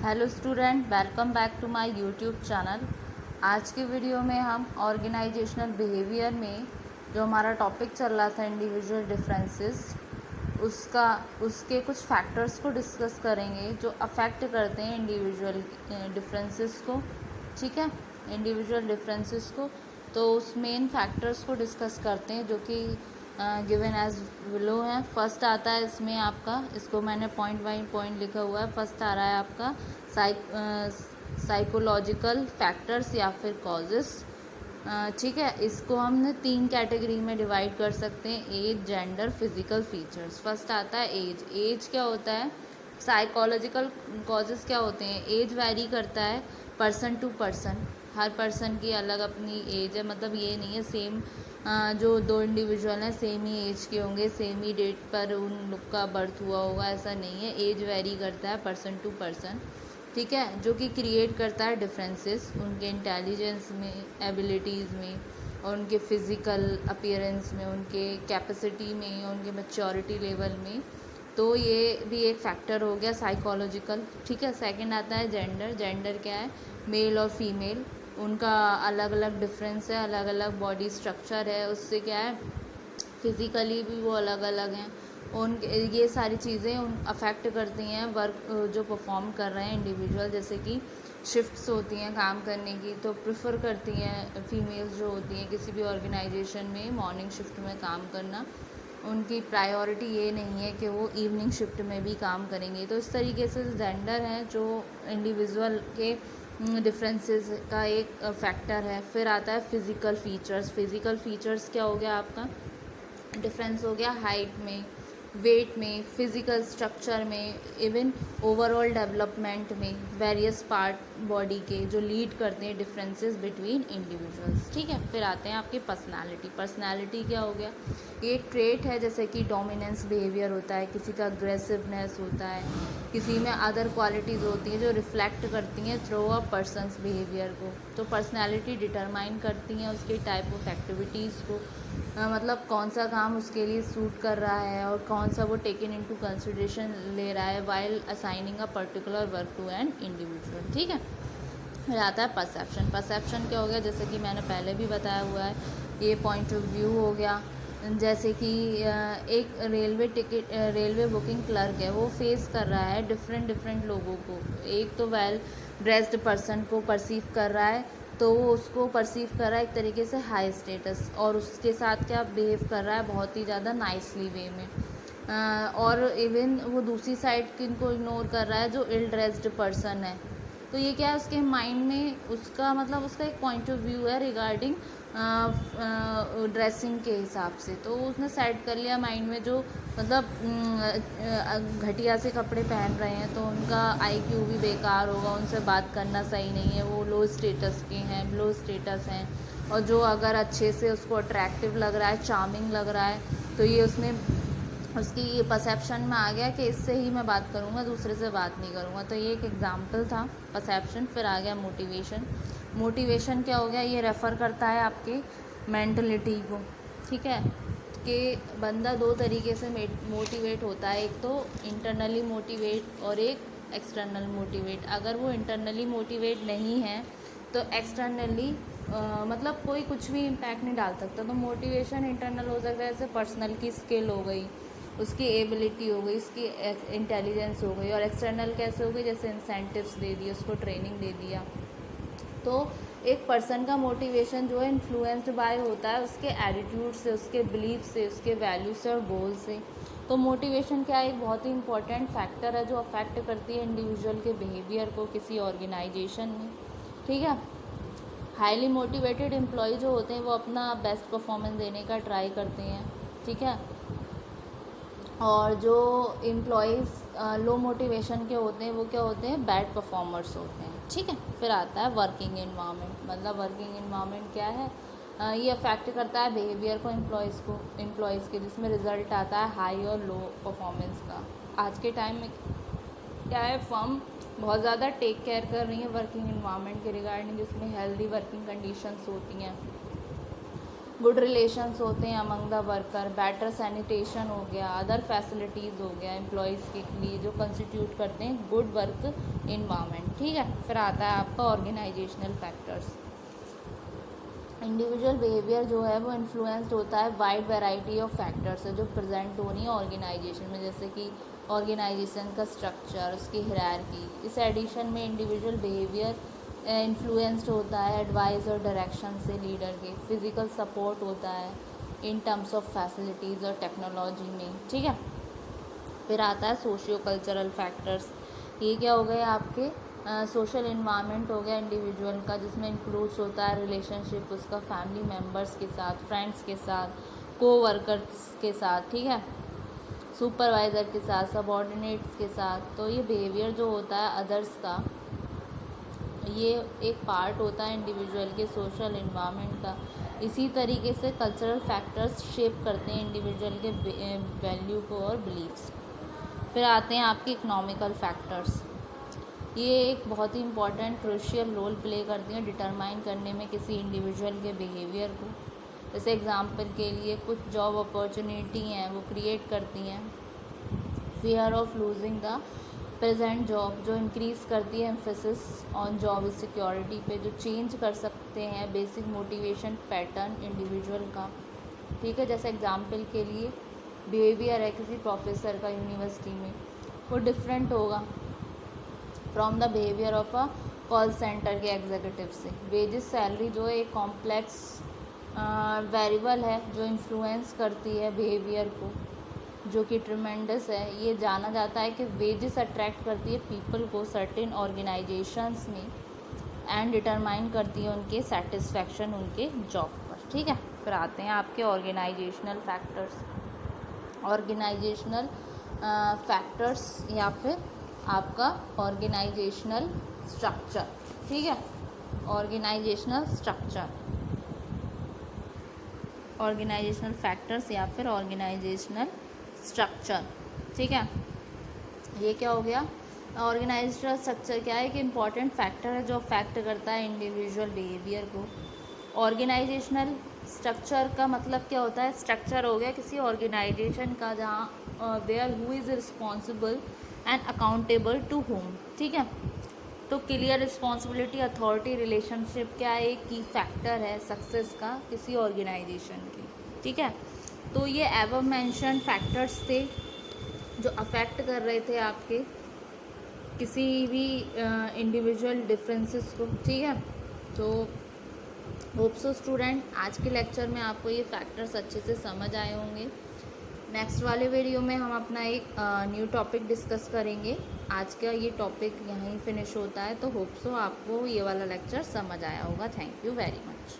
Hello student, welcome back to my YouTube channel. आज के video में हम ऑर्गेनाइजेशनल बिहेवियर में जो हमारा टॉपिक चल रहा था इंडिविजुअल डिफरेंसेस, उसके कुछ फैक्टर्स को डिस्कस करेंगे जो अफेक्ट करते हैं इंडिविजुअल डिफरेंसेस को। ठीक है, इंडिविजुअल डिफरेंसेस को तो उस मेन फैक्टर्स को डिस्कस करते हैं जो कि गिवन एज बिलो है। फर्स्ट आता है इसमें आपका, इसको मैंने पॉइंट बाई पॉइंट लिखा हुआ है। फर्स्ट आ रहा है आपका साइकोलॉजिकल फैक्टर्स या फिर कॉजेस। ठीक है, इसको हमने 3 कैटेगरी में डिवाइड कर सकते हैं: age, gender, physical features. First आता है एज। एज क्या होता है? साइकोलॉजिकल कॉजेस क्या होते हैं? एज वैरी करता है पर्सन टू पर्सन, हर पर्सन की अलग अपनी एज है। मतलब ये नहीं है सेम जो दो इंडिविजुअल हैं सेम ही एज के होंगे, सेम ही डेट पर उन लोग का बर्थ हुआ होगा, ऐसा नहीं है। एज वैरी करता है पर्सन टू पर्सन। ठीक है, जो कि क्रिएट करता है डिफरेंसेस उनके इंटेलिजेंस में, एबिलिटीज़ में, और उनके फिज़िकल अपीयरेंस में, उनके कैपेसिटी में, उनके मैच्योरिटी लेवल में। तो ये भी एक फैक्टर हो गया साइकोलॉजिकल। ठीक है, सेकंड आता है जेंडर। जेंडर क्या है? मेल और फीमेल, उनका अलग अलग डिफरेंस है, अलग अलग बॉडी स्ट्रक्चर है, उससे क्या है फिज़िकली भी वो अलग अलग हैं। उन ये सारी चीज़ें उन अफेक्ट करती हैं वर्क जो परफॉर्म कर रहे हैं इंडिविजुअल। जैसे कि शिफ्ट्स होती हैं काम करने की, तो प्रेफर करती हैं फीमेल्स जो होती हैं किसी भी ऑर्गेनाइजेशन में मॉर्निंग शिफ्ट में काम करना। उनकी प्रायोरिटी ये नहीं है कि वो इवनिंग शिफ्ट में भी काम करेंगे। तो इस तरीके से जेंडर हैं जो इंडिविजुअल के डिफरेंसेस का एक फैक्टर है। फिर आता है फिज़िकल फीचर्स। फिज़िकल फीचर्स क्या हो गया आपका? डिफरेंस हो गया हाइट में, वेट में, फिज़िकल स्ट्रक्चर में, इवन ओवरऑल डेवलपमेंट में, वेरियस पार्ट बॉडी के जो लीड करते हैं डिफरेंसेस बिटवीन इंडिविजुअल्स। ठीक है, फिर आते हैं आपकी पर्सनालिटी। पर्सनालिटी क्या हो गया? ये ट्रेट है, जैसे कि डोमिनेंस बिहेवियर होता है, किसी का अग्रेसिवनेस होता है, किसी में अदर क्वालिटीज़ होती हैं जो रिफ्लेक्ट करती हैं थ्रू अ पर्सनस बिहेवियर को। तो पर्सनालिटी डिटरमाइन करती हैं उसके टाइप ऑफ एक्टिविटीज़ को, मतलब कौन सा काम उसके लिए सूट कर रहा है और कौन सा वो टेकन इनटू कंसिडरेशन ले रहा है while assigning a particular work to an individual. ठीक है, फिर आता है परसेप्शन। परसेप्शन क्या हो गया? जैसे कि मैंने पहले भी बताया हुआ है, ये पॉइंट ऑफ व्यू हो गया। जैसे कि एक रेलवे बुकिंग क्लर्क है, वो फेस कर रहा है डिफरेंट लोगों को। एक तो वेल ड्रेस्ड पर्सन को परसीव कर रहा है, तो वो उसको परसीव कर रहा है एक तरीके से हाई स्टेटस, और उसके साथ क्या बिहेव कर रहा है बहुत ही ज़्यादा नाइसली वे में। और इवन वो दूसरी साइड किनको इग्नोर कर रहा है जो इल ड्रेस्ड पर्सन है। तो ये क्या है, उसके माइंड में उसका मतलब उसका एक पॉइंट ऑफ व्यू है रिगार्डिंग ड्रेसिंग के हिसाब से। तो उसने सेट कर लिया माइंड में जो मतलब घटिया से कपड़े पहन रहे हैं तो उनका आईक्यू भी बेकार होगा, उनसे बात करना सही नहीं है, वो लो स्टेटस के हैं, लो स्टेटस हैं। और जो अगर अच्छे से उसको अट्रैक्टिव लग रहा है, चार्मिंग लग रहा है, तो ये उसने उसकी परसेप्शन में आ गया कि इससे ही मैं बात करूँगा, दूसरे से बात नहीं करूँगा। तो ये एक एग्जांपल था परसेप्शन। फिर आ गया मोटिवेशन। मोटिवेशन क्या हो गया? ये रेफ़र करता है आपके मेंटलिटी को। ठीक है, कि बंदा 2 तरीके से मोटिवेट होता है, एक तो इंटरनली मोटिवेट और एक एक्सटर्नल मोटिवेट। अगर वो इंटरनली मोटिवेट नहीं है तो एक्सटर्नली मतलब कोई कुछ भी इम्पैक्ट नहीं डाल सकता। तो मोटिवेशन इंटरनल हो सकता है, जैसे पर्सनल की स्किल हो गई, उसकी एबिलिटी हो गई, उसकी इंटेलिजेंस हो गई। और एक्सटर्नल कैसे हो गई? जैसे इंसेंटिव्स दे दिए, उसको ट्रेनिंग दे दिया। तो एक पर्सन का मोटिवेशन जो है इन्फ्लुएंस्ड बाय होता है उसके एटीट्यूड से, उसके बिलीफ से, उसके वैल्यू से और गोल से। तो मोटिवेशन क्या है? एक बहुत ही इंपॉर्टेंट फैक्टर है जो अफेक्ट करती है इंडिविजुअल के बिहेवियर को किसी ऑर्गेनाइजेशन में। ठीक है, हाईली मोटिवेटेड एम्प्लॉय जो होते हैं वो अपना बेस्ट परफॉर्मेंस देने का ट्राई करते हैं। ठीक है, और जो एम्प्लॉयज़ लो मोटिवेशन के होते हैं वो क्या होते हैं? बैड परफॉर्मर्स होते हैं। ठीक है, फिर आता है वर्किंग एनवायरनमेंट। मतलब वर्किंग एनवायरनमेंट क्या है? ये अफेक्ट करता है बिहेवियर को, एम्प्लॉयज़ के, जिसमें रिजल्ट आता है हाई और लो परफॉर्मेंस का। आज के टाइम में क्या है, फर्म बहुत ज़्यादा टेक केयर कर रही है वर्किंग एनवायरनमेंट के रिगार्डिंग, जिसमें हेल्दी वर्किंग कंडीशंस होती हैं, गुड रिलेशंस होते हैं among the worker, better sanitation हो गया, अदर फैसिलिटीज़ हो गया एम्प्लॉयज़ के लिए जो कंस्टिट्यूट करते हैं गुड वर्क इन्वायरमेंट। ठीक है, फिर आता है आपका ऑर्गेनाइजेशनल फैक्टर्स। इंडिविजुअल बिहेवियर जो है वो इन्फ्लुएंस्ड होता है वाइड वैरायटी ऑफ फैक्टर्स से जो प्रेजेंट हो रही है ऑर्गेनाइजेशन में, जैसे कि ऑर्गेनाइजेशन का स्ट्रक्चर, उसकी हायरार्की। इस एडिशन में इंडिविजुअल बिहेवियर इन्फ्लुएंस्ड होता है एडवाइस और डायरेक्शन से लीडर के, फिजिकल सपोर्ट होता है इन टर्म्स ऑफ फैसिलिटीज़ और टेक्नोलॉजी में। ठीक है, फिर आता है सोशियो कल्चरल फैक्टर्स। ये क्या हो गए आपके सोशल इन्वायरमेंट हो गया इंडिविजुअल का, जिसमें इंक्लूड्स होता है रिलेशनशिप उसका फैमिली मेम्बर्स के साथ, फ्रेंड्स के साथ, कोवर्कर्स के साथ, ठीक है, सुपरवाइज़र के साथ, सबॉर्डिनेट्स के साथ। तो ये बिहेवियर जो होता है अदर्स का, ये एक पार्ट होता है इंडिविजुअल के सोशल इन्वायरमेंट का। इसी तरीके से कल्चरल फैक्टर्स शेप करते हैं इंडिविजुअल के वैल्यू को और बिलीव्स। फिर आते हैं आपके इकोनॉमिकल फैक्टर्स। ये एक बहुत ही इंपॉर्टेंट क्रूशियल रोल प्ले करती हैं डिटरमाइन करने में किसी इंडिविजुअल के बिहेवियर को। जैसे एग्जांपल के लिए कुछ जॉब अपॉर्चुनिटी हैं वो क्रिएट करती हैं fear of losing the present job, जो इंक्रीज़ करती है एम्फेसिस ऑन जॉब सिक्योरिटी पे, जो चेंज कर सकते हैं बेसिक मोटिवेशन पैटर्न इंडिविजुअल का। ठीक है, जैसे एग्जांपल के लिए बिहेवियर है किसी प्रोफेसर का यूनिवर्सिटी में, वो डिफरेंट होगा from the behaviour of a call centre के एग्जीक्यूटिव से। वेजेस सैलरी जो है एक कॉम्प्लेक्स वेरिएबल है जो इन्फ्लुएंस करती है बिहेवियर को, जो कि ट्रिमेंडस है। ये जाना जाता है कि वेजेस अट्रैक्ट करती है पीपल को सर्टेन ऑर्गेनाइजेशंस में एंड डिटरमाइन करती है उनके सेटिस्फैक्शन उनके जॉब पर। ठीक है, फिर आते हैं आपके ऑर्गेनाइजेशनल फैक्टर्स। ऑर्गेनाइजेशनल फैक्टर्स या फिर आपका ऑर्गेनाइजेशनल स्ट्रक्चर। ठीक है, ऑर्गेनाइजेशनल स्ट्रक्चर, ऑर्गेनाइजेशनल फैक्टर्स या फिर ऑर्गेनाइजेशनल स्ट्रक्चर। ठीक है, ये क्या हो गया? ऑर्गेनाइजेशनल स्ट्रक्चर क्या है कि इम्पॉर्टेंट फैक्टर है जो अफेक्ट करता है इंडिविजुअल बिहेवियर को। ऑर्गेनाइजेशनल स्ट्रक्चर का मतलब क्या होता है? स्ट्रक्चर हो गया किसी ऑर्गेनाइजेशन का जहाँ where who is responsible and accountable to whom. ठीक है, तो क्लियर रिस्पॉन्सिबिलिटी अथॉरिटी रिलेशनशिप क्या है? एक की फैक्टर है सक्सेस का किसी ऑर्गेनाइजेशन की। ठीक है, तो ये एवर मेंशन फैक्टर्स थे जो अफेक्ट कर रहे थे आपके किसी भी इंडिविजुअल डिफरेंसेस को। ठीक है, तो होप सो स्टूडेंट आज के लेक्चर में आपको ये फैक्टर्स अच्छे से समझ आए होंगे। नेक्स्ट वाले वीडियो में हम अपना एक न्यू टॉपिक डिस्कस करेंगे। आज का ये टॉपिक यहीं फिनिश होता है, तो होप सो आपको ये वाला लेक्चर समझ आया होगा। Thank you very much.